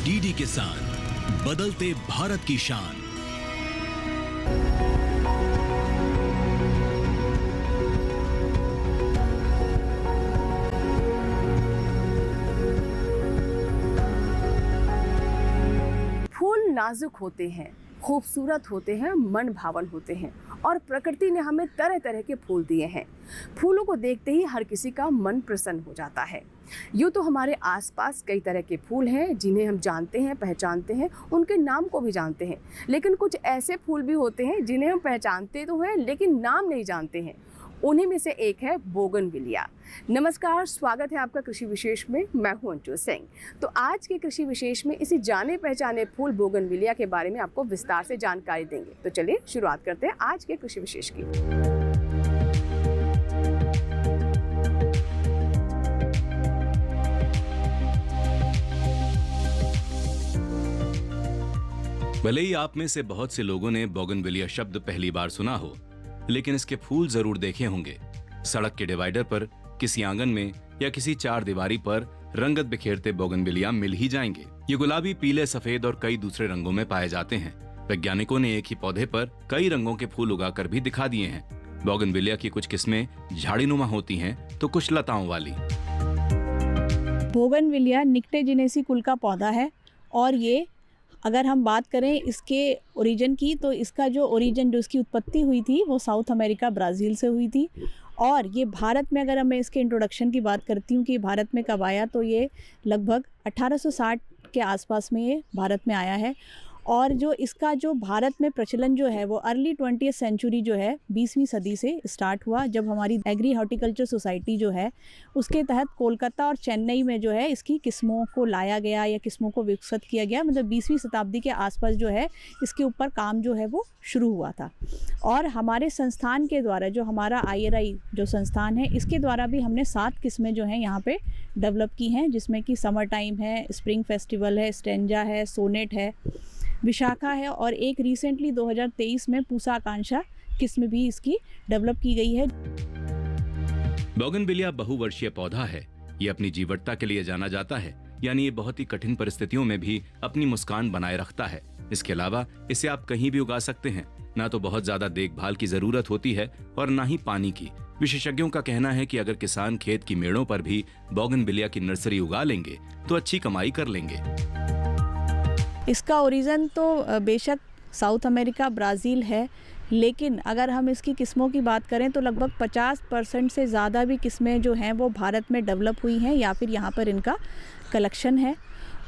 DD किसान, बदलते भारत की शान। फूल नाजुक होते हैं, खूबसूरत होते हैं, मन भावन होते हैं और प्रकृति ने हमें तरह तरह के फूल दिए हैं। फूलों को देखते ही हर किसी का मन प्रसन्न हो जाता है। यूँ तो हमारे आसपास कई तरह के फूल हैं जिन्हें हम जानते हैं, पहचानते हैं, उनके नाम को भी जानते हैं। लेकिन कुछ ऐसे फूल भी होते हैं जिन्हें हम पहचानते तो हैं लेकिन नाम नहीं जानते हैं। उन्हीं में से एक है बोगनविलिया। नमस्कार, स्वागत है आपका कृषि विशेष में। मैं हूं अंजू सिंह। तो आज के कृषि विशेष में इसी जाने पहचाने फूल बोगनविलिया के बारे में आपको विस्तार से जानकारी देंगे। तो चलिए शुरुआत करते हैं आज के कृषि विशेष की। भले ही आप में से बहुत से लोगों ने बोगनविलिया शब्द पहली बार सुना हो, लेकिन इसके फूल जरूर देखे होंगे। सड़क के डिवाइडर पर, किसी आंगन में या किसी चार दीवारी पर रंगत बिखेरते बोगनविलिया मिल ही जाएंगे। ये गुलाबी, पीले, सफेद और कई दूसरे रंगों में पाए जाते हैं। वैज्ञानिकों ने एक ही पौधे पर कई रंगों के फूल उगाकर भी दिखा दिए हैं। बोगनविलिया की कुछ किस्में झाड़ीनुमा होती हैं तो कुछ लताओं वाली। बोगनविलिया निक्टेजिनेसी कुल का पौधा है और ये अगर हम बात करें इसके ओरिजिन की, तो इसका जो ओरिजिन, जो इसकी उत्पत्ति हुई थी वो साउथ अमेरिका, ब्राज़ील से हुई थी। और ये भारत में, अगर मैं इसके इंट्रोडक्शन की बात करती हूँ कि भारत में कब आया, तो ये लगभग 1860 के आसपास में ये भारत में आया है। और जो इसका जो भारत में प्रचलन जो है वो अर्ली 20वीं सेंचुरी जो है 20वीं सदी से स्टार्ट हुआ, जब हमारी एग्री हॉर्टिकल्चर सोसाइटी जो है उसके तहत कोलकाता और चेन्नई में जो है इसकी किस्मों को लाया गया या किस्मों को विकसित किया गया। मतलब 20वीं शताब्दी के आसपास जो है इसके ऊपर काम जो है वो शुरू हुआ था। और हमारे संस्थान के द्वारा, जो हमारा IRI जो संस्थान है, इसके द्वारा भी हमने 7 किस्में जो हैं यहाँ पे डेवलप की हैं, जिसमें कि समर टाइम है, स्प्रिंग फेस्टिवल है, स्टेंजा है, सोनेट है, विशाखा है और एक रिसेंटली 2023 में पूसा आकांक्षा किस्म भी इसकी डेवलप की गई है। बोगनविलिया बहुवर्षीय पौधा है। ये अपनी जीवटता के लिए जाना जाता है, यानी ये बहुत ही कठिन परिस्थितियों में भी अपनी मुस्कान बनाए रखता है। इसके अलावा इसे आप कहीं भी उगा सकते हैं। ना तो बहुत ज्यादा देखभाल की जरूरत होती है और ना ही पानी की। विशेषज्ञों का कहना है कि अगर किसान खेत की मेड़ों पर भी बोगनविलिया की नर्सरी उगा लेंगे तो अच्छी कमाई कर लेंगे। इसका ओरिजिन तो बेशक साउथ अमेरिका, ब्राज़ील है, लेकिन अगर हम इसकी किस्मों की बात करें तो लगभग 50% से ज़्यादा भी किस्में जो हैं वो भारत में डेवलप हुई हैं या फिर यहाँ पर इनका कलेक्शन है।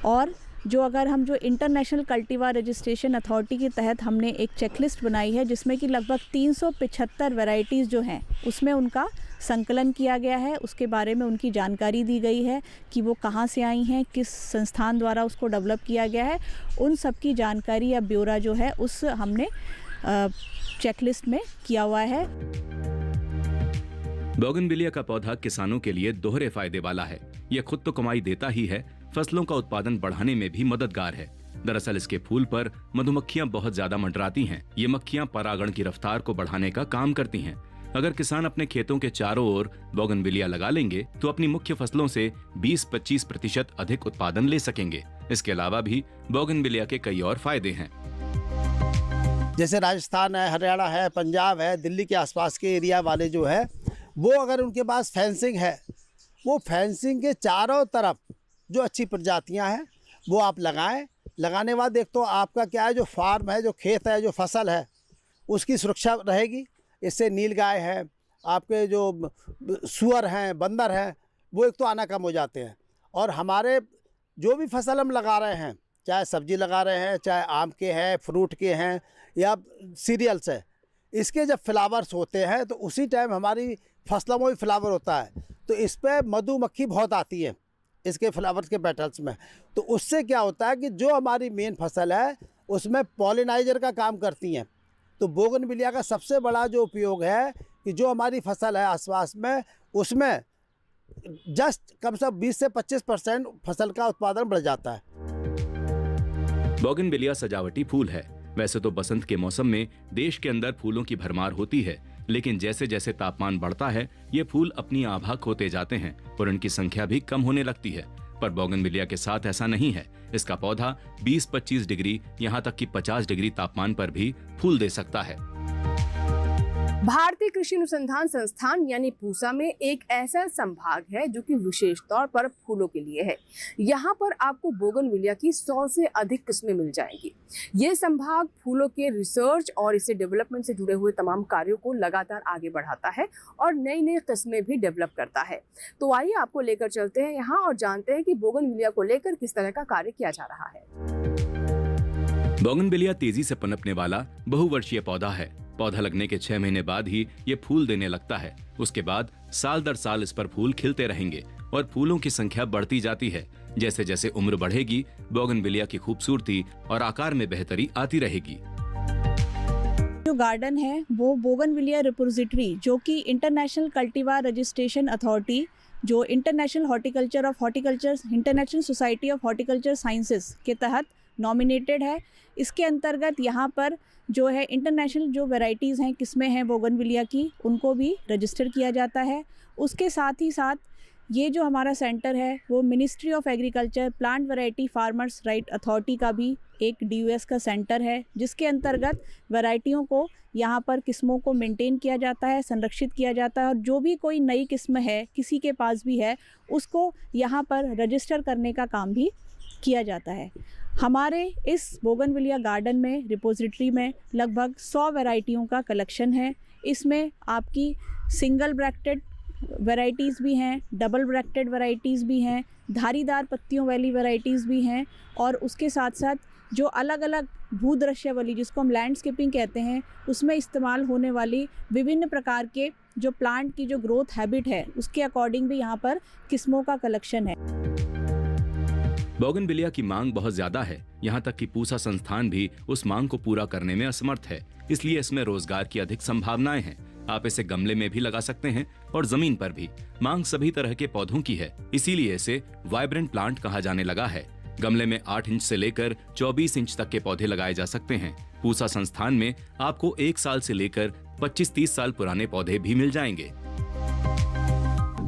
और जो अगर हम जो इंटरनेशनल कल्टीवा रजिस्ट्रेशन अथॉरिटी के तहत हमने एक चेकलिस्ट बनाई है, जिसमें कि लगभग 375 वैरायटीज़ जो हैं उसमें उनका संकलन किया गया है। उसके बारे में उनकी जानकारी दी गई है कि वो कहाँ से आई हैं, किस संस्थान द्वारा उसको डेवलप किया गया है। उन सब की जानकारी या ब्यौरा जो है उस हमने चेकलिस्ट में किया हुआ है। बोगनविलिया का पौधा किसानों के लिए दोहरे फायदे वाला है। यह खुद तो कमाई देता ही है, फसलों का उत्पादन बढ़ाने में भी मददगार है। दरअसल इसके फूल पर मधुमक्खियां बहुत ज्यादा मंडराती हैं। ये मक्खियां परागण की रफ्तार को बढ़ाने का काम करती हैं। अगर किसान अपने खेतों के चारों ओर बोगनविलिया लगा लेंगे तो अपनी मुख्य फसलों से 20-25% अधिक उत्पादन ले सकेंगे। इसके अलावा भी बोगनविलिया के कई और फायदे हैं। जैसे राजस्थान है, हरियाणा है, पंजाब है, दिल्ली के आसपास के एरिया वाले जो है वो, अगर उनके पास फेंसिंग है, वो फेंसिंग के चारों तरफ जो अच्छी प्रजातियां हैं वो आप लगाएं। लगाने बाद एक तो आपका क्या है, जो फार्म है, जो खेत है, जो फसल है, उसकी सुरक्षा रहेगी। इससे नीलगाय है, आपके जो सुअर हैं, बंदर हैं, वो एक तो आना कम हो जाते हैं। और हमारे जो भी फसल हम लगा रहे हैं, चाहे सब्जी लगा रहे हैं, चाहे आम के हैं, फ्रूट के हैं या सीरियल्स है, इसके जब फ्लावर्स होते हैं तो उसी टाइम हमारी फसलों में भी फ्लावर होता है। तो इस पर मधुमक्खी बहुत आती है इसके फ्लावर्स के पेटल्स में। तो उससे क्या होता है कि जो हमारी मेन फसल है उसमें पॉलिनाइजर का काम करती हैं। तो बोगनविलिया का सबसे बड़ा जो उपयोग है कि जो हमारी फसल है आसपास में, उसमें जस्ट कम से कम 20 से 25% फसल का उत्पादन बढ़ जाता है। बोगनविलिया सजावटी फूल है। वैसे तो बसंत के मौसम में देश के अंदर फूलों की भरमार होती है, लेकिन जैसे जैसे तापमान बढ़ता है ये फूल अपनी आभा खोते जाते हैं और इनकी संख्या भी कम होने लगती है। पर बोगनविलिया के साथ ऐसा नहीं है। इसका पौधा 20-25 डिग्री यहाँ तक कि 50 डिग्री तापमान पर भी फूल दे सकता है। भारतीय कृषि अनुसंधान संस्थान यानी पूसा में एक ऐसा संभाग है जो कि विशेष तौर पर फूलों के लिए है। यहाँ पर आपको बोगनविलिया की 100 से अधिक किस्में मिल जाएंगी। ये संभाग फूलों के रिसर्च और इसे डेवलपमेंट से जुड़े हुए तमाम कार्यों को लगातार आगे बढ़ाता है और नई नई किस्में भी डेवलप करता है। तो आइए आपको लेकर चलते हैं यहाँ और जानते हैं कि बोगनविलिया को लेकर किस तरह का कार्य किया जा रहा है। बोगनविलिया तेजी से पनपने वाला बहुवर्षीय पौधा है। पौधा लगने के 6 महीने बाद ही ये फूल देने लगता है। उसके बाद साल दर साल इस पर फूल खिलते रहेंगे और फूलों की संख्या बढ़ती जाती है। जैसे जैसे उम्र बढ़ेगी, बोगनविलिया की खूबसूरती और आकार में बेहतरी आती रहेगी। जो गार्डन है वो बोगनविलिया रिपोजिटरी, जो कि इंटरनेशनल कल्टीवार रजिस्ट्रेशन अथॉरिटी, जो international international society of horticulture sciences के तहत नॉमिनेटेड है। इसके अंतर्गत यहाँ पर जो है इंटरनेशनल जो वैरायटीज़ हैं, किस्में हैं बोगनविलिया की, उनको भी रजिस्टर किया जाता है। उसके साथ ही साथ ये जो हमारा सेंटर है वो ministry of agriculture plant variety farmers right authority का भी एक DOS का सेंटर है, जिसके अंतर्गत वैरायटियों को यहाँ पर किस्मों को मेंटेन किया जाता है, संरक्षित किया जाता है और जो भी कोई नई किस्म है किसी के पास भी है उसको यहाँ पर रजिस्टर करने का काम भी किया जाता है। हमारे इस बोगनविलिया गार्डन में रिपोजिटरी में लगभग 100 वैरायटियों का कलेक्शन है। इसमें आपकी सिंगल ब्रैक्टेड वैरायटीज़ भी हैं, डबल ब्रैक्टेड वैरायटीज़ भी हैं, धारीदार पत्तियों वाली वैरायटीज़ भी हैं और उसके साथ साथ जो अलग अलग भूदृश्य वाली, जिसको हम लैंडस्केपिंग कहते हैं, उसमें इस्तेमाल होने वाली विभिन्न प्रकार के जो प्लांट की जो ग्रोथ हैबिट है उसके अकॉर्डिंग भी यहाँ पर किस्मों का कलेक्शन है। बोगनविलिया की मांग बहुत ज्यादा है। यहाँ तक कि पूसा संस्थान भी उस मांग को पूरा करने में असमर्थ है। इसलिए इसमें रोजगार की अधिक संभावनाएं हैं। आप इसे गमले में भी लगा सकते हैं और जमीन पर भी। मांग सभी तरह के पौधों की है, इसीलिए इसे वाइब्रेंट प्लांट कहा जाने लगा है। गमले में 8 इंच से लेकर 24 इंच तक के पौधे लगाए जा सकते हैं। पूसा संस्थान में आपको 1 साल से लेकर 25-30 साल पुराने पौधे भी मिल जाएंगे।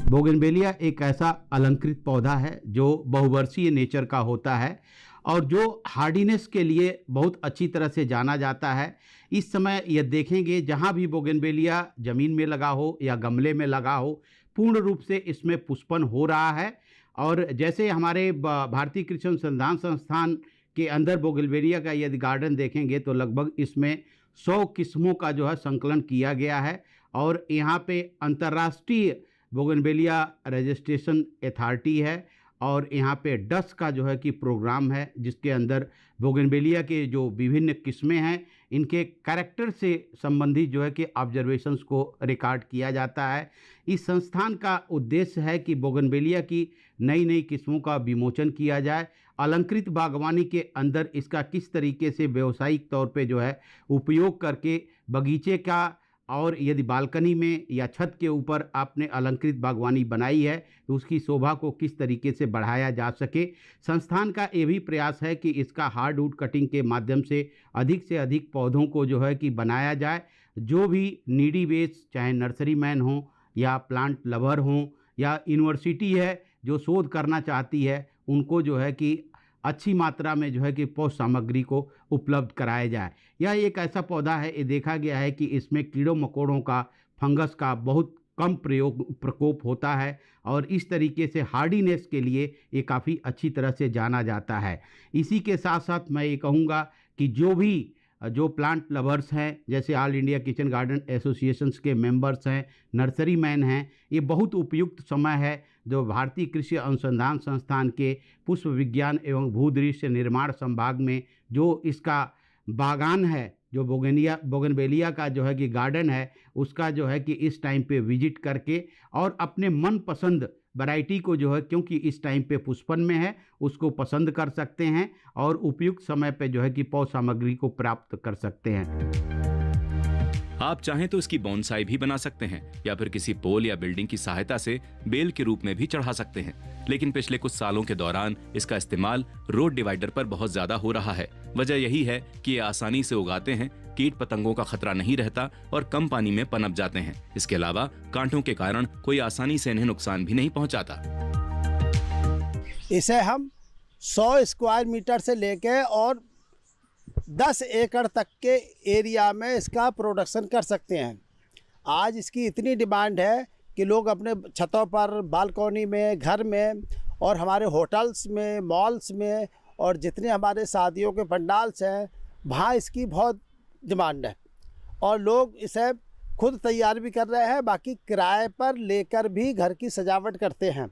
बोगनवेलिया एक ऐसा अलंकृत पौधा है जो बहुवर्षीय नेचर का होता है और जो हार्डीनेस के लिए बहुत अच्छी तरह से जाना जाता है। इस समय यह देखेंगे जहाँ भी बोगनवेलिया ज़मीन में लगा हो या गमले में लगा हो, पूर्ण रूप से इसमें पुष्पन हो रहा है। और जैसे हमारे भारतीय कृषि अनुसंधान संस्थान के अंदर बोगनवेलिया का यदि गार्डन देखेंगे तो लगभग इसमें 100 किस्मों का जो है संकलन किया गया है। और यहाँ पे अंतर्राष्ट्रीय बोगनवेलिया रजिस्ट्रेशन अथॉरिटी है और यहाँ पे डस का जो है कि प्रोग्राम है, जिसके अंदर बोगनवेलिया के जो विभिन्न किस्में हैं इनके कैरेक्टर से संबंधित जो है कि ऑब्जर्वेशंस को रिकॉर्ड किया जाता है। इस संस्थान का उद्देश्य है कि बोगनवेलिया की नई नई किस्मों का विमोचन किया जाए। अलंकृत बागवानी के अंदर इसका किस तरीके से व्यावसायिक तौर पे जो है उपयोग करके बगीचे का, और यदि बालकनी में या छत के ऊपर आपने अलंकृत बागवानी बनाई है तो उसकी शोभा को किस तरीके से बढ़ाया जा सके। संस्थान का ये भी प्रयास है कि इसका हार्डवुड कटिंग के माध्यम से अधिक पौधों को जो है कि बनाया जाए। जो भी नीडी बेस, चाहे नर्सरी मैन हो या प्लांट लवर हो या यूनिवर्सिटी है जो शोध करना चाहती है, उनको जो है कि अच्छी मात्रा में जो है कि पौध सामग्री को उपलब्ध कराया जाए। यह एक ऐसा पौधा है, ये देखा गया है कि इसमें कीड़ों मकोड़ों का, फंगस का बहुत कम प्रकोप होता है और इस तरीके से हार्डीनेस के लिए ये काफ़ी अच्छी तरह से जाना जाता है। इसी के साथ साथ मैं ये कहूँगा कि जो प्लांट लवर्स हैं, जैसे all India kitchen garden associations के मेंबर्स हैं, नर्सरी मैन हैं, ये बहुत उपयुक्त समय है जो भारतीय कृषि अनुसंधान संस्थान के पुष्प विज्ञान एवं भूदृश्य निर्माण संभाग में जो इसका बागान है, जो बोगनवेलिया का जो है कि गार्डन है, उसका जो है कि इस टाइम पे विजिट करके और अपने मनपसंद वैरायटी को जो है, क्योंकि इस टाइम पे पुष्पन में है, उसको पसंद कर सकते हैं और उपयुक्त समय पे जो है कि पौध सामग्री को प्राप्त कर सकते हैं। आप चाहें तो इसकी बोनसाई भी बना सकते हैं या फिर किसी पोल या बिल्डिंग की सहायता से बेल के रूप में भी चढ़ा सकते हैं। लेकिन पिछले कुछ सालों के दौरान इसका इस्तेमाल रोड डिवाइडर पर बहुत ज्यादा हो रहा है। वजह यही है कि ये आसानी से उगाते हैं, कीट पतंगों का खतरा नहीं रहता और कम पानी में पनप जाते हैं। इसके अलावा कांटों के कारण कोई आसानी से इन्हें नुकसान भी नहीं पहुंचाता। इसे हम 100 स्क्वायर मीटर से लेके और 10 एकड़ तक के एरिया में इसका प्रोडक्शन कर सकते हैं। आज इसकी इतनी डिमांड है कि लोग अपने छतों पर, बालकनी में, घर में और हमारे होटल्स में, मॉल्स में और जितने हमारे शादियों के पंडाल्स हैं वहाँ इसकी बहुत डिमांड है और लोग इसे खुद तैयार भी कर रहे हैं, बाकी किराए पर लेकर भी घर की सजावट करते हैं।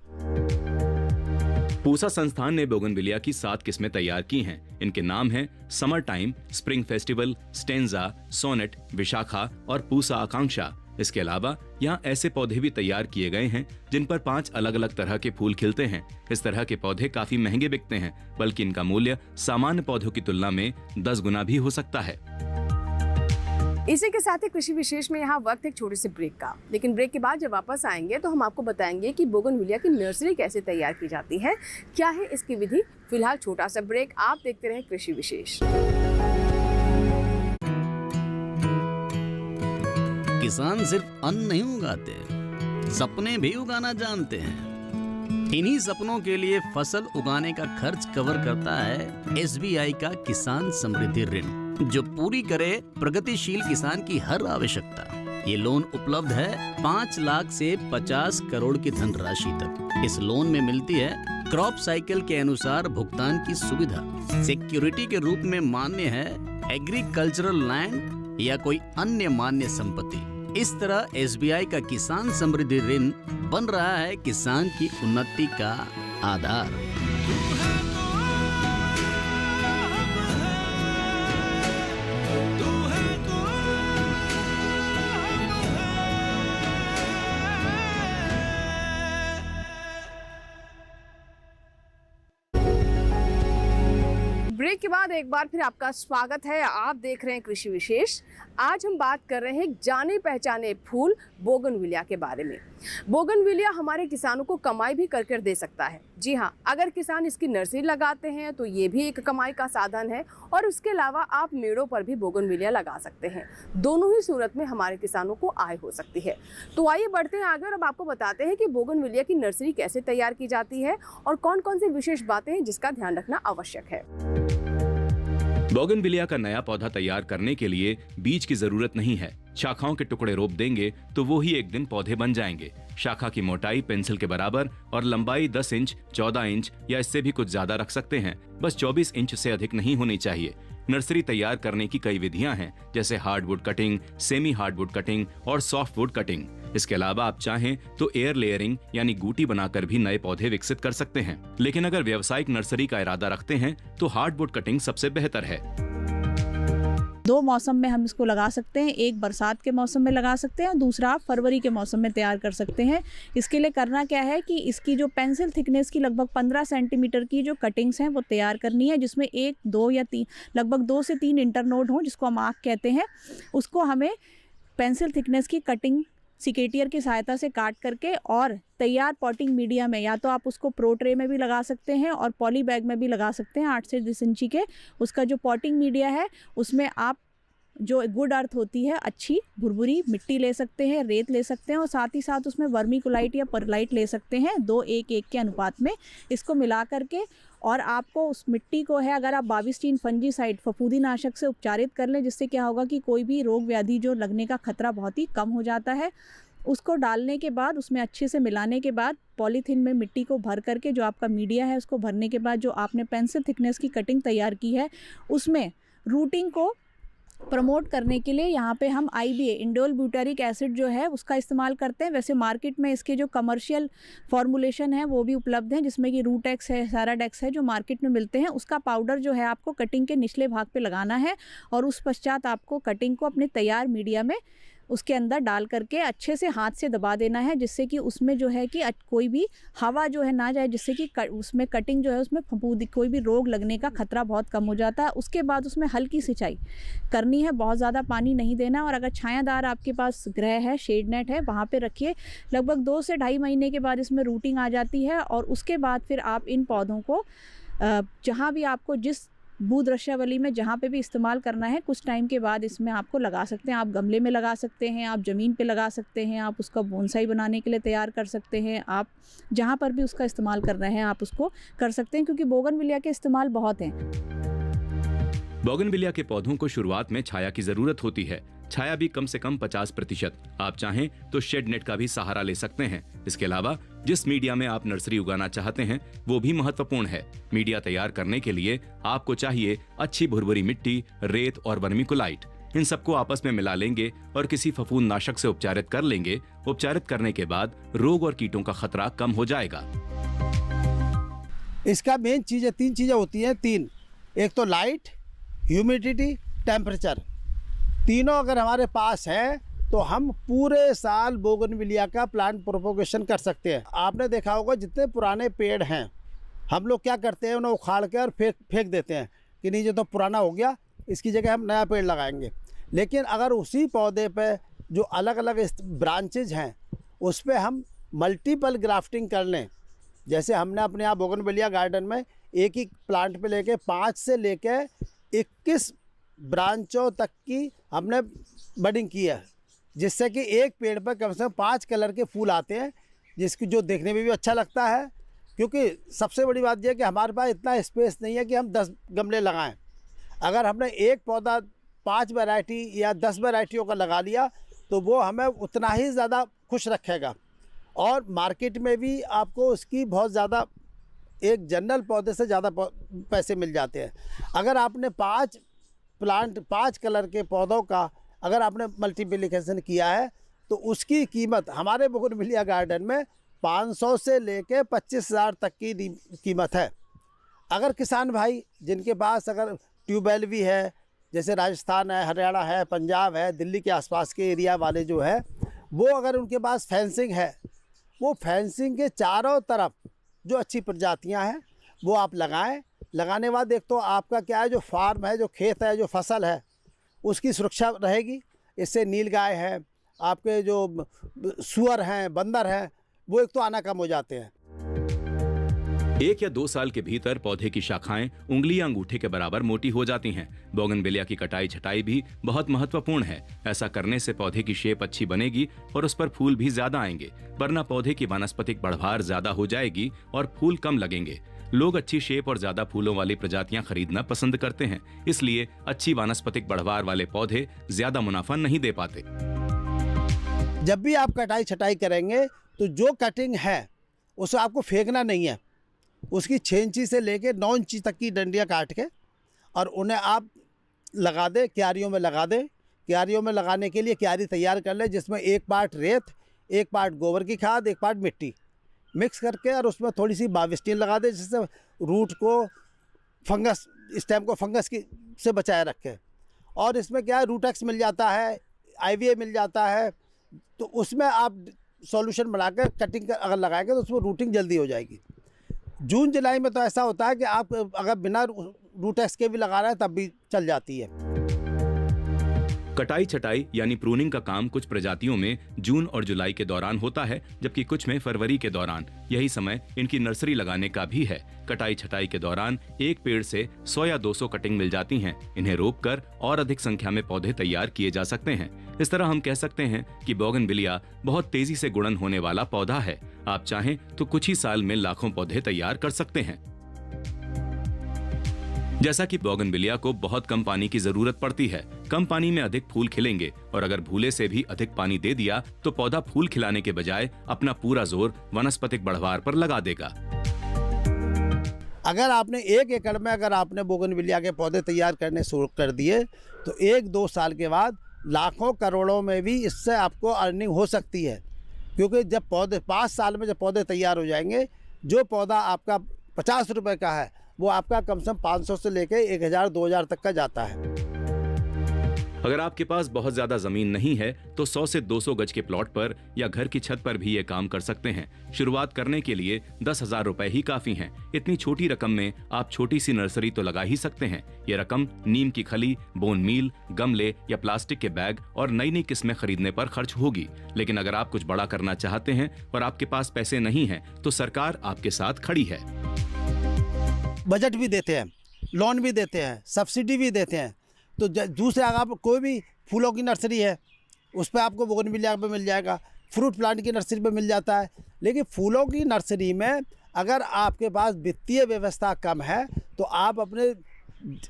पूसा संस्थान ने बोगनविलिया की 7 किस्में तैयार की हैं। इनके नाम हैं Summer Time, Spring Festival, Stanza, Sonnet, Vishakha और पूसा आकांक्षा। इसके अलावा यहाँ ऐसे पौधे भी तैयार किए गए हैं जिन पर 5 अलग अलग तरह के फूल खिलते हैं। इस तरह के पौधे काफी महंगे बिकते हैं, बल्कि इनका मूल्य सामान्य पौधों की तुलना में 10 गुना भी हो सकता है। इसी के साथ ही कृषि विशेष में यहाँ वक्त एक छोटे से ब्रेक का, लेकिन ब्रेक के बाद जब वापस आएंगे तो हम आपको बताएंगे कि बोगनविलिया की नर्सरी कैसे तैयार की जाती है, क्या है इसकी विधि। फिलहाल छोटा सा ब्रेक, आप देखते रहें कृषि विशेष। किसान सिर्फ अन्न नहीं उगाते, सपने भी उगाना जानते हैं। इन्हीं सपनों के लिए फसल उगाने का खर्च कवर करता है SBI का किसान समृद्धि ऋण, जो पूरी करे प्रगतिशील किसान की हर आवश्यकता। ये लोन उपलब्ध है 5 लाख से 50 करोड़ की धनराशि तक। इस लोन में मिलती है क्रॉप साइकिल के अनुसार भुगतान की सुविधा। सिक्योरिटी के रूप में मान्य है एग्रीकल्चरल लैंड या कोई अन्य मान्य संपत्ति। इस तरह SBI का किसान समृद्धि ऋण बन रहा है किसान की उन्नति का आधार। ब्रेक के बाद एक बार फिर आपका स्वागत है। आप देख रहे हैं कृषि विशेष। आज हम बात कर रहे हैं जाने पहचाने फूल बोगनविलिया के बारे में। बोगनविलिया हमारे किसानों को कमाई भी कर दे सकता है। जी हाँ, अगर किसान इसकी नर्सरी लगाते हैं तो ये भी एक कमाई का साधन है और उसके अलावा आप मेड़ों पर भी बोगनविलिया लगा सकते हैं। दोनों ही सूरत में हमारे किसानों को आय हो सकती है। तो आइए बढ़ते हैं आगे और अब आपको बताते हैं कि बोगनविलिया की नर्सरी कैसे तैयार की जाती है और कौन कौन सी विशेष बातें हैं जिसका ध्यान रखना आवश्यक है। बोगनविलिया का नया पौधा तैयार करने के लिए बीज की जरूरत नहीं है। शाखाओं के टुकड़े रोप देंगे तो वो ही एक दिन पौधे बन जाएंगे। शाखा की मोटाई पेंसिल के बराबर और लंबाई 10 इंच, 14 इंच या इससे भी कुछ ज्यादा रख सकते हैं। बस 24 इंच से अधिक नहीं होनी चाहिए। नर्सरी तैयार करने की कई विधियां हैं, जैसे hardwood cutting, semi hardwood cutting और सॉफ्टवुड कटिंग। इसके अलावा आप चाहें तो एयर लेयरिंग यानी गूटी बनाकर भी नए पौधे विकसित कर सकते हैं। लेकिन अगर व्यावसायिक नर्सरी का इरादा रखते हैं तो हार्डवुड कटिंग सबसे बेहतर है। 2 मौसम में हम इसको लगा सकते हैं। एक बरसात के मौसम में लगा सकते हैं और दूसरा आप फरवरी के मौसम में तैयार कर सकते हैं। इसके लिए करना क्या है कि इसकी जो पेंसिल थिकनेस की लगभग 15 सेंटीमीटर की जो कटिंग्स हैं वो तैयार करनी है, जिसमें 1, 2 या 3 लगभग 2 से 3 इंटरनोड हों, जिसको हम आँख कहते हैं। उसको हमें पेंसिल थिकनेस की कटिंग सिकेटियर की सहायता से काट करके और तैयार पॉटिंग मीडिया में, या तो आप उसको प्रो ट्रे में भी लगा सकते हैं और पॉली बैग में भी लगा सकते हैं 8 से 10 इंची के। उसका जो पॉटिंग मीडिया है उसमें आप जो गुड अर्थ होती है, अच्छी भुरभुरी मिट्टी ले सकते हैं, रेत ले सकते हैं और साथ ही साथ उसमें वर्मीकुलाइट या परलाइट ले सकते हैं 2:1:1 के अनुपात में। इसको मिला करके और आपको उस मिट्टी को है, अगर आप बाविस्टीन फंजीसाइड फफूंदी नाशक से उपचारित कर लें, जिससे क्या होगा कि कोई भी रोग व्याधि जो लगने का खतरा बहुत ही कम हो जाता है। उसको डालने के बाद उसमें अच्छे से मिलाने के बाद पॉलीथीन में मिट्टी को भर करके जो आपका मीडिया है उसको भरने के बाद जो आपने पेंसिल थिकनेस की कटिंग तैयार की है उसमें रूटिंग को प्रमोट करने के लिए यहाँ पे हम IBA इंडोल ब्यूटारिक एसिड जो है उसका इस्तेमाल करते हैं। वैसे मार्केट में इसके जो कमर्शियल फॉर्मुलेशन है वो भी उपलब्ध हैं, जिसमें कि रूटेक्स है, साराडेक्स है, जो मार्केट में मिलते हैं। उसका पाउडर जो है आपको कटिंग के निचले भाग पे लगाना है और उस पश्चात आपको कटिंग को अपने तैयार मीडिया में उसके अंदर डाल करके अच्छे से हाथ से दबा देना है, जिससे कि उसमें जो है कि कोई भी हवा जो है ना जाए, जिससे कि उसमें कटिंग जो है उसमें फफूंदी कोई भी रोग लगने का खतरा बहुत कम हो जाता है। उसके बाद उसमें हल्की सिंचाई करनी है, बहुत ज़्यादा पानी नहीं देना। और अगर छायादार आपके पास गृह है, शेड नेट है, वहाँ पर रखिए। लगभग 2 से 2.5 महीने के बाद इसमें रूटिंग आ जाती है और उसके बाद फिर आप इन पौधों को जहाँ भी आपको जिस भूदृश्यावली में जहाँ पे भी इस्तेमाल करना है कुछ टाइम के बाद इसमें आपको लगा सकते हैं। आप गमले में लगा सकते हैं, आप ज़मीन पे लगा सकते हैं, आप उसका बोनसाई बनाने के लिए तैयार कर सकते हैं। आप जहाँ पर भी उसका इस्तेमाल कर रहे हैं आप उसको कर सकते हैं, क्योंकि बोगनविलिया के इस्तेमाल बहुत हैं। बोगनविलिया के पौधों को शुरुआत में छाया की जरूरत होती है, छाया भी कम से कम 50%। आप चाहें तो शेड नेट का भी सहारा ले सकते हैं। इसके अलावा जिस मीडिया में आप नर्सरी उगाना चाहते हैं वो भी महत्वपूर्ण है। मीडिया तैयार करने के लिए आपको चाहिए अच्छी भुरभुरी मिट्टी, रेत और वर्मीकुलाइट। इन सबको आपस में मिला लेंगे और किसी फफूंदनाशक से उपचारित कर लेंगे। उपचारित करने के बाद रोग और कीटों का खतरा कम हो जाएगा। इसका मेन चीज़ 3 चीज़ें होती हैं। 3, एक तो लाइट, ह्यूमिडिटी, टेम्परेचर। तीनों अगर हमारे पास हैं तो हम पूरे साल बोगनविलिया का प्लांट प्रोपोगेशन कर सकते हैं। आपने देखा होगा जितने पुराने पेड़ हैं हम लोग क्या करते हैं, उन्हें उखाड़ के और फेंक देते हैं कि नहीं, ये तो पुराना हो गया, इसकी जगह हम नया पेड़ लगाएंगे। लेकिन अगर उसी पौधे पे जो अलग अलग ब्रांचेज हैं उस पर हम मल्टीपल ग्राफ्टिंग कर लें, जैसे हमने अपने यहाँ बोगनविलिया गार्डन में एक ही प्लांट पे लेके 5 से लेके 21 ब्रांचों तक की हमने बडिंग की है, जिससे कि एक पेड़ पर कम से कम 5 कलर के फूल आते हैं, जिसकी जो देखने में भी अच्छा लगता है। क्योंकि सबसे बड़ी बात यह है कि हमारे पास इतना स्पेस नहीं है कि हम 10 गमले लगाएं। अगर हमने एक पौधा 5 वैरायटी या 10 वैरायटियों का लगा लिया तो वो हमें उतना ही ज़्यादा खुश रखेगा, और मार्केट में भी आपको उसकी बहुत ज़्यादा एक जनरल पौधे से ज़्यादा पैसे मिल जाते हैं। अगर आपने 5 कलर के पौधों का अगर आपने मल्टीप्लिकेशन किया है तो उसकी कीमत हमारे बोगनविलिया गार्डन में 500 से लेके 25,000 तक की कीमत है। अगर किसान भाई जिनके पास अगर ट्यूबवेल भी है, जैसे राजस्थान है, हरियाणा है, पंजाब है, दिल्ली के आसपास के एरिया वाले जो है, वो अगर उनके पास फेंसिंग है, वो फेंसिंग के चारों तरफ जो अच्छी प्रजातियां हैं वो आप लगाएं। लगाने के बाद एक तो आपका क्या है, जो फार्म है, जो खेत है, जो फसल है, उसकी सुरक्षा रहेगी। इससे नीलगाय है, आपके जो सुअर हैं, बंदर हैं, वो एक तो आना कम हो जाते हैं। 1 या 2 साल के भीतर पौधे की शाखाएं उंगली या अंगूठे के बराबर मोटी हो जाती हैं। बोगनविलिया की कटाई छटाई भी बहुत महत्वपूर्ण है। ऐसा करने से पौधे की शेप अच्छी बनेगी और उस पर फूल भी ज्यादा आएंगे, वरना पौधे की वानस्पतिक बढ़वार ज्यादा हो जाएगी और फूल कम लगेंगे। लोग अच्छी शेप और ज्यादा फूलों वाली प्रजातियां खरीदना पसंद करते हैं, इसलिए अच्छी वानस्पतिक बढ़वार वाले पौधे ज्यादा मुनाफा नहीं दे पाते। जब भी आप कटाई छटाई करेंगे तो जो कटिंग है उसे आपको फेंकना नहीं है। उसकी 6 इंची से लेके 9 इंची तक की डंडियाँ काट के और उन्हें आप लगा दें, क्यारियों में लगा दें। क्यारियों में लगाने के लिए क्यारी तैयार कर लें, जिसमें 1 पार्ट रेत, 1 पार्ट गोबर की खाद, 1 पार्ट मिट्टी मिक्स करके, और उसमें थोड़ी सी बाविस्टीन लगा दें, जिससे रूट को फंगस, स्टेम को फंगस की से बचाए रखे। और इसमें क्या है, रूटेक्स मिल जाता है, IVA मिल जाता है, तो उसमें आप सॉल्यूशन बनाकर कटिंग कर अगर लगाएंगे तो उसमें रूटिंग जल्दी हो जाएगी। जून जुलाई में तो ऐसा होता है कि आप अगर बिना रूटेक्स के भी लगा रहे हैं तब भी चल जाती है। कटाई छटाई यानी प्रूनिंग का काम कुछ प्रजातियों में जून और जुलाई के दौरान होता है, जबकि कुछ में फरवरी के दौरान। यही समय इनकी नर्सरी लगाने का भी है। कटाई छटाई के दौरान एक पेड़ से 100 या 200 कटिंग मिल जाती हैं। इन्हें रोपकर और अधिक संख्या में पौधे तैयार किए जा सकते हैं। इस तरह हम कह सकते हैं कि बोगनविलिया बहुत तेजी से गुणन होने वाला पौधा है। आप चाहें तो कुछ ही साल में लाखों पौधे तैयार कर सकते हैं। जैसा कि बोगनविलिया को बहुत कम पानी की जरूरत पड़ती है, कम पानी में अधिक फूल खिलेंगे, और अगर भूले से भी अधिक पानी दे दिया तो पौधा फूल खिलाने के बजाय अपना पूरा जोर वनस्पतिक बढ़वार पर लगा देगा। अगर आपने 1 एकड़ में अगर आपने बोगनविलिया के पौधे तैयार करने शुरू कर दिए तो 1-2 साल के बाद लाखों करोड़ों में भी इससे आपको अर्निंग हो सकती है। क्योंकि जब पौधे 5 साल में जब पौधे तैयार हो जाएंगे, जो पौधा आपका 50 रुपए का है वो आपका कम से कम 500 से लेकर 1000-2000 तक का जाता है। अगर आपके पास बहुत ज्यादा जमीन नहीं है तो 100 से 200 गज के प्लॉट पर या घर की छत पर भी ये काम कर सकते हैं। शुरुआत करने के लिए 10,000 रुपए ही काफी हैं। इतनी छोटी रकम में आप छोटी सी नर्सरी तो लगा ही सकते हैं। ये रकम नीम की खली, बोन मील, गमले या प्लास्टिक के बैग और नई नई किस्में खरीदने पर खर्च होगी। लेकिन अगर आप कुछ बड़ा करना चाहते हैं और आपके पास पैसे नहीं हैं तो सरकार आपके साथ खड़ी है। बजट भी देते हैं लोन भी देते हैं, सब्सिडी भी देते हैं। तो दूसरे अगर आप कोई भी फूलों की नर्सरी है उस पर आपको बोगनविलिया पे मिल जाएगा, फ्रूट प्लांट की नर्सरी पे मिल जाता है। लेकिन फूलों की नर्सरी में अगर आपके पास वित्तीय व्यवस्था कम है तो आप अपने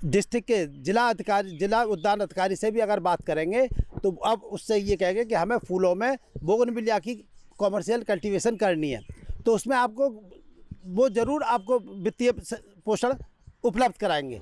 डिस्ट्रिक्ट के जिला उद्यान अधिकारी से भी अगर बात करेंगे तो अब उससे ये कहेंगे कि हमें फूलों में बोगनविलिया की कॉमर्शियल कल्टीवेशन करनी है, तो उसमें आपको वो ज़रूर आपको वित्तीय पोषण उपलब्ध कराएंगे।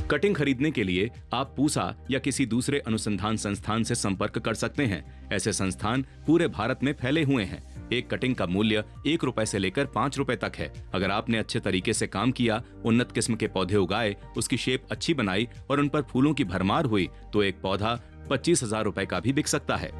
कटिंग खरीदने के लिए आप पूसा या किसी दूसरे अनुसंधान संस्थान से संपर्क कर सकते हैं। ऐसे संस्थान पूरे भारत में फैले हुए हैं। एक कटिंग का मूल्य 1 रुपए से लेकर 5 रुपए तक है। अगर आपने अच्छे तरीके से काम किया, उन्नत किस्म के पौधे उगाए, उसकी शेप अच्छी बनाई और उन पर फूलों की भरमार हुई तो एक पौधा 25,000 रुपए का भी बिक सकता है।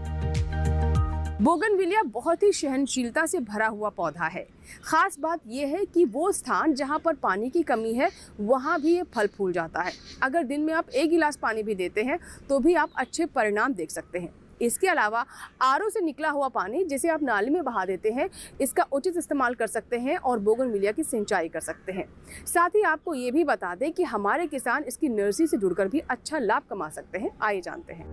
बोगनविलिया बहुत ही सहनशीलता से भरा हुआ पौधा है। खास बात यह है कि वो स्थान जहाँ पर पानी की कमी है वहाँ भी ये फल फूल जाता है। अगर दिन में आप 1 गिलास पानी भी देते हैं तो भी आप अच्छे परिणाम देख सकते हैं। इसके अलावा आरओ से निकला हुआ पानी जिसे आप नाली में बहा देते हैं, इसका उचित इस्तेमाल कर सकते हैं और बोगनविलिया की सिंचाई कर सकते हैं। साथ ही आपको ये भी बता दें कि हमारे किसान इसकी नर्सरी से जुड़कर भी अच्छा लाभ कमा सकते हैं। आइए जानते हैं।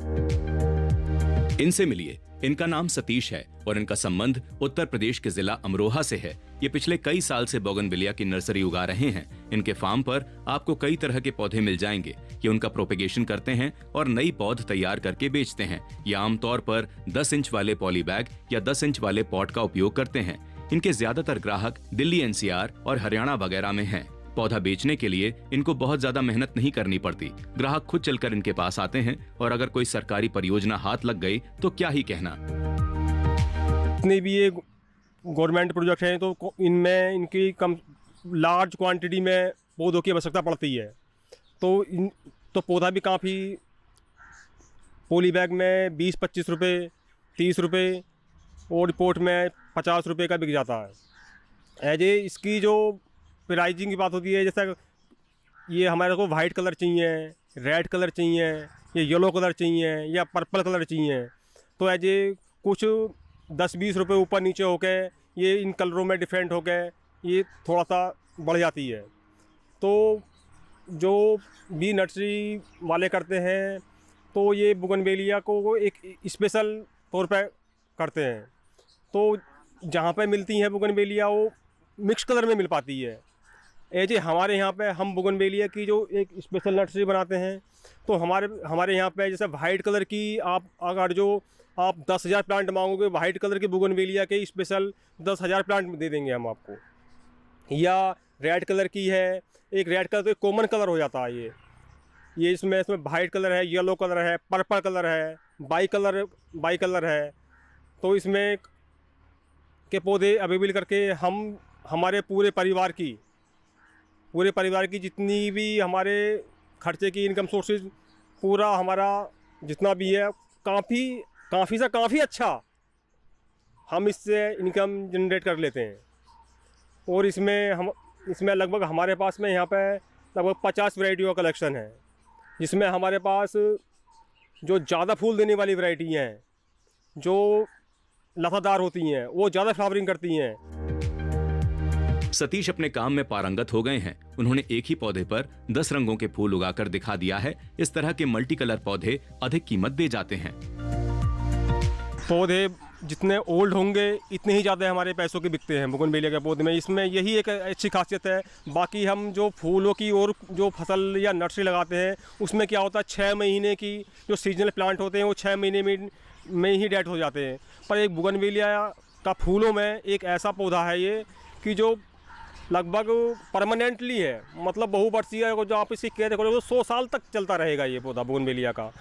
इनसे मिलिए। इनका नाम सतीश है और इनका संबंध उत्तर प्रदेश के जिला अमरोहा से है। ये पिछले कई साल से बोगनविलिया की नर्सरी उगा रहे हैं। इनके फार्म पर आपको कई तरह के पौधे मिल जाएंगे। ये उनका प्रोपेगेशन करते हैं और नई पौध तैयार करके बेचते हैं। ये आमतौर पर 10 इंच वाले पॉली बैग या 10 इंच वाले पॉट का उपयोग करते हैं। इनके ज्यादातर ग्राहक दिल्ली, NCR और हरियाणा वगैरह में हैं। पौधा बेचने के लिए इनको बहुत ज्यादा मेहनत नहीं करनी पड़ती। ग्राहक खुद चलकर इनके पास आते हैं और अगर कोई सरकारी परियोजना हाथ लग गई तो क्या ही कहना। जितने भी ये गवर्नमेंट प्रोजेक्ट हैं तो इनमें इनकी कम लार्ज क्वांटिटी में पौधों की आवश्यकता पड़ती है। तो पौधा भी काफ़ी पॉली बैग में 20-25 रुपये, 30 रुपये और रिपोर्ट में 50 रुपये का बिक जाता है। एज ए इसकी जो प्राइजिंग की बात होती है, जैसा ये हमारे को वाइट कलर चाहिए, रेड कलर चाहिए, या येलो कलर चाहिए या पर्पल कलर चाहिए, तो एज ए कुछ 10-20 रुपये ऊपर नीचे होके ये इन कलरों में डिफरेंट होके ये थोड़ा सा बढ़ जाती है। तो जो भी नर्सरी वाले करते हैं तो ये बोगनविलिया को एक स्पेशल तौर पे करते हैं। तो जहाँ पे मिलती हैं बोगनविलिया वो मिक्स कलर में मिल पाती है। ऐसे हमारे यहाँ पे हम बोगनविलिया की जो एक स्पेशल नर्सरी बनाते हैं तो हमारे यहाँ पे जैसे वाइट कलर की अगर जो आप 10,000 प्लांट मांगोगे वाइट कलर की बोगनविलिया के स्पेशल 10,000 प्लांट दे देंगे हम आपको। या रेड कलर की है, एक रेड कलर तो एक कॉमन कलर हो जाता है ये इसमें वाइट कलर है, येलो कलर है, पर्पल कलर है, बाई कलर है। तो इसमें के पौधे अवेलेबल करके हम हमारे पूरे परिवार की जितनी भी हमारे खर्चे की इनकम सोर्सेज पूरा हमारा जितना भी है काफ़ी अच्छा हम इससे इनकम जनरेट कर लेते हैं। और इसमें लगभग हमारे पास में यहाँ पे लगभग 50 वैरायटियों का कलेक्शन है, जिसमें हमारे पास जो ज़्यादा फूल देने वाली वैरायटी हैं, जो लतादार होती हैं, वो ज़्यादा फ्लावरिंग करती हैं। सतीश अपने काम में पारंगत हो गए हैं। उन्होंने एक ही पौधे पर 10 रंगों के फूल उगाकर दिखा दिया है। इस तरह के मल्टी कलर पौधे अधिक कीमत दे जाते हैं। पौधे जितने ओल्ड होंगे इतने ही ज़्यादा हमारे पैसों के बिकते हैं बोगनविलिया के पौधे में। इसमें यही एक अच्छी खासियत है। बाकी हम जो फूलों की और जो फसल या नर्सरी लगाते हैं उसमें क्या होता है, 6 महीने की जो सीजनल प्लांट होते हैं वो 6 महीने में ही डेड हो जाते हैं। पर एक बोगनविलिया का फूलों में एक ऐसा पौधा है ये कि जो लगभग परमानेंटली है, मतलब बहुवर्षीय है। जो आप इसी केयर करोगे तो 100 साल तक चलता रहेगा ये पौधा बोगनविलिया का।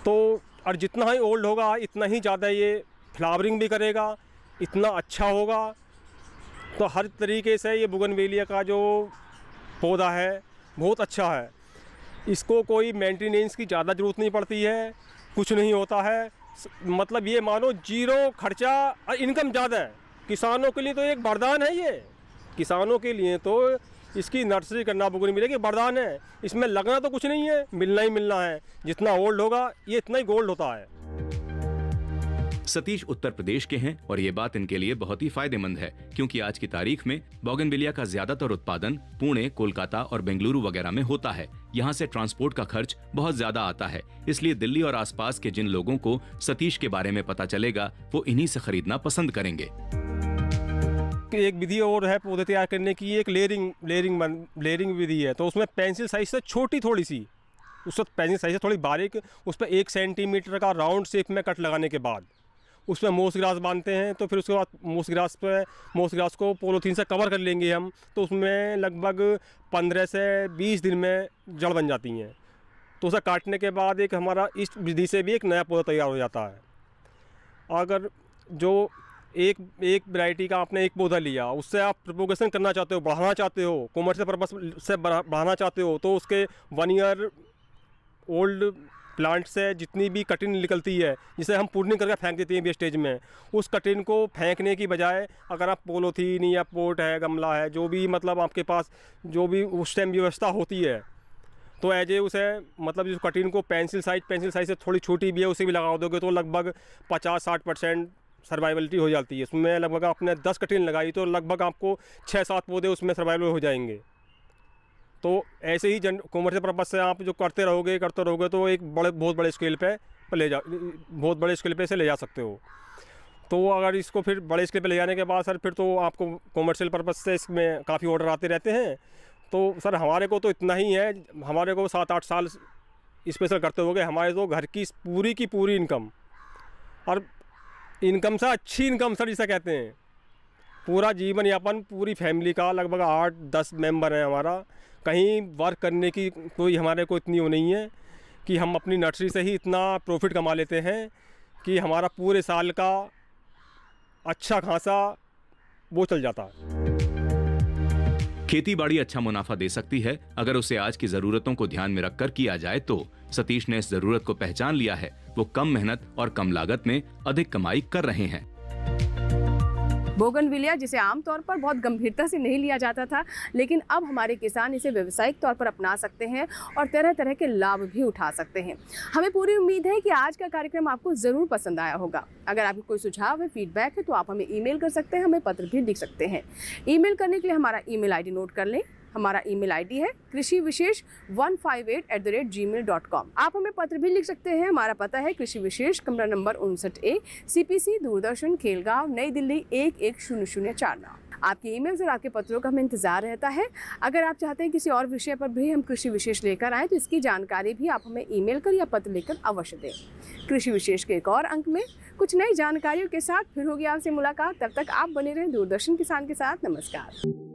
तो और जितना ही ओल्ड होगा इतना ही ज़्यादा ये फ्लावरिंग भी करेगा, इतना अच्छा होगा। तो हर तरीके से ये बोगनविलिया का जो पौधा है बहुत अच्छा है। इसको कोई मेंटेनेंस की ज़्यादा ज़रूरत नहीं पड़ती है, कुछ नहीं होता है। मतलब ये मानो जीरो खर्चा और इनकम ज़्यादा है। किसानों के लिए तो एक वरदान है ये। किसानों के लिए तो इसकी नर्सरी करना बोगनविलिया की वरदान है। इसमें लगना तो कुछ नहीं है, मिलना ही मिलना है। जितना ओल्ड होगा ये इतना ही गोल्ड होता है। सतीश उत्तर प्रदेश के हैं और ये बात इनके लिए बहुत ही फायदेमंद है, क्योंकि आज की तारीख में बोगनविलिया का ज्यादातर उत्पादन पुणे, कोलकाता और बेंगलुरु वगैरह में होता है। यहाँ से ट्रांसपोर्ट का खर्च बहुत ज्यादा आता है, इसलिए दिल्ली और आसपास के जिन लोगों को सतीश के बारे में पता चलेगा वो इन्हीं से खरीदना पसंद करेंगे। एक विधि और है पौधे तैयार करने की, एक लेयरिंग विधि है। तो उसमें पेंसिल साइज से छोटी थोड़ी सी, उससे पेंसिल साइज से थोड़ी बारीक, उस पर 1 सेंटीमीटर का राउंड शेप में कट लगाने के बाद उसमें मोस ग्रास बांधते हैं। तो फिर उसके बाद मोस ग्रास को पॉलीथीन से कवर कर लेंगे हम, तो उसमें लगभग 15 से 20 दिन में जड़ बन जाती हैं। तो उसे काटने के बाद एक हमारा इस विधि से भी एक नया पौधा तैयार हो जाता है। अगर जो एक वैरायटी का आपने एक पौधा लिया, उससे आप प्रोपोगेशन करना चाहते हो, बढ़ाना चाहते हो, कॉमर्शियल पर्पस से बढ़ाना चाहते हो, तो उसके 1 ईयर ओल्ड प्लांट से जितनी भी कटिन निकलती है, जिसे हम प्रूनिंग करके फेंक देते हैं वेस्टेज में, उस कटिन को फेंकने की बजाय अगर आप पॉलीथीन या पोट है, गमला है, जो भी मतलब आपके पास जो भी उस टाइम व्यवस्था होती है, तो एज ए उसे मतलब जिस कटिन को पेंसिल साइज से थोड़ी छोटी भी है उसे भी लगा दोगे तो लगभग 50-60% सर्वाइवलिटी हो जाती है। उसमें लगभग आपने 10 कटिन लगाई तो लगभग आपको 6-7 पौधे उसमें सर्वाइवल हो जाएंगे। तो ऐसे ही कॉमर्शियल पर्पस से आप जो करते रहोगे तो एक बहुत बड़े स्केल पे से ले जा सकते हो। तो अगर इसको फिर बड़े स्केल पे ले जाने के बाद सर फिर तो आपको कॉमर्शियल पर्पस से इसमें काफ़ी ऑर्डर आते रहते हैं। तो सर हमारे को तो इतना ही है, हमारे को 7-8 साल स्पेशल करते हो गए। हमारे तो घर की पूरी इनकम, और इनकम से अच्छी इनकम सर जिसे कहते हैं, पूरा जीवन यापन पूरी फैमिली का लगभग 8-10 मेंबर हैं हमारा। कहीं वर्क करने की कोई हमारे को इतनी वो नहीं है कि हम अपनी नर्सरी से ही इतना प्रॉफिट कमा लेते हैं कि हमारा पूरे साल का अच्छा खासा वो चल जाता है। खेती बाड़ी अच्छा मुनाफा दे सकती है अगर उसे आज की जरूरतों को ध्यान में रखकर किया जाए। तो सतीश ने इस जरूरत को पहचान लिया है। वो कम मेहनत और कम लागत में अधिक कमाई कर रहे हैं। बोगनविलिया जिसे आमतौर पर बहुत गंभीरता से नहीं लिया जाता था, लेकिन अब हमारे किसान इसे व्यावसायिक तौर पर अपना सकते हैं और तरह तरह के लाभ भी उठा सकते हैं। हमें पूरी उम्मीद है कि आज का कार्यक्रम आपको ज़रूर पसंद आया होगा। अगर आपको कोई सुझाव है, फीडबैक है, तो आप हमें ईमेल कर सकते हैं, हमें पत्र भी लिख सकते हैं। ईमेल करने के लिए हमारा ईमेल आईडी नोट कर लें। हमारा ईमेल आईडी है krishivishesh158@gmail.com। आप हमें पत्र भी लिख सकते हैं। हमारा पता है कृषि विशेष, कमरा number 59A, CPC, Doordarshan, Khelgaon, नई दिल्ली 110049। आपके ईमेल्स और आपके पत्रों का हमें इंतजार रहता है। अगर आप चाहते हैं किसी और विषय पर भी हम कृषि विशेष लेकर आएँ तो इसकी जानकारी भी आप हमें ईमेल कर या पत्र लेकर अवश्य दें। कृषि विशेष के एक और अंक में कुछ नई जानकारियों के साथ फिर होगी आपसे मुलाकात। तब तक आप बने रहें दूरदर्शन किसान के साथ। नमस्कार।